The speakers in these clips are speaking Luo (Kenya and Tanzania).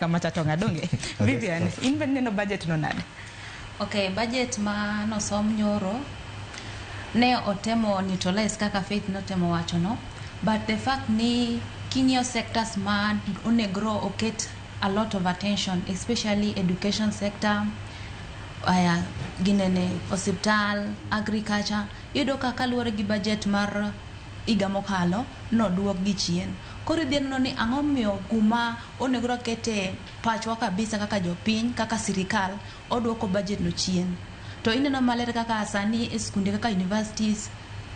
Kamachatonga donge. Vivian, in beneno budget no nade. Okay, budget ma no som nyoro ne otemo neutralize kaka faith no temo wacho no, but the fact ni kinyo sectors man onegro oket a lot of attention, especially education sector, aya ginene hospital, agriculture, yudo kaka luore gi budget mar iga mokalo no duok gi chien. Koro dhieno ni ang'omiyo kuma onegro kete pachwa kabisa kaka jopiny, kaka sirikal oduoko budget no chien. To ineno maler kaka sani skunde kaka universities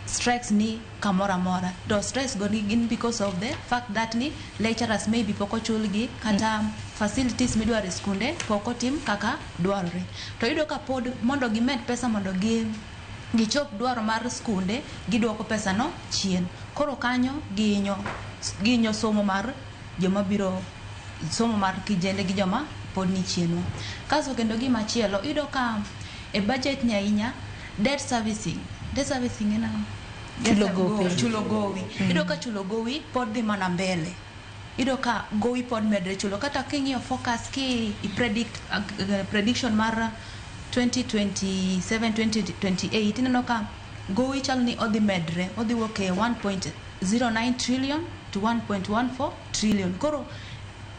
strikes ni kamora mora. Do strikes go gin because of the fact that ni lecturers maybe poko chulgi kata facilities midware skunde poko tim kaka dwarre. To yudo ka pod mondo gimed pesa mondo gichop dwaro mar skunde giduoko pesa no chien. Koro kanyo ginyo somo mar joma biro somo mar kijende gi joma pod ni chien. Kaso kendo gima chielo yudo ka e budget nyainya debt servicing ena chulo gowi. Yudo ka chulo gowi pod dhi mana mbele. Yudo ka gowi pod medre chulo kata king'iyo focus ki prediction mar 2027-2028 ineno ka gowi chal ni odhi medre, odhi wuok e 1.09 trillion to 1.14 trillion. Koro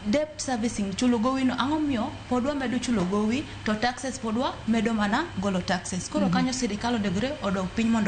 debt servicing chulo gowi no ang'omiyo podwa medo chulo gowi to taxes podwa medo mana golo taxes. Koro kanyo sirikal odegre odok piny mondo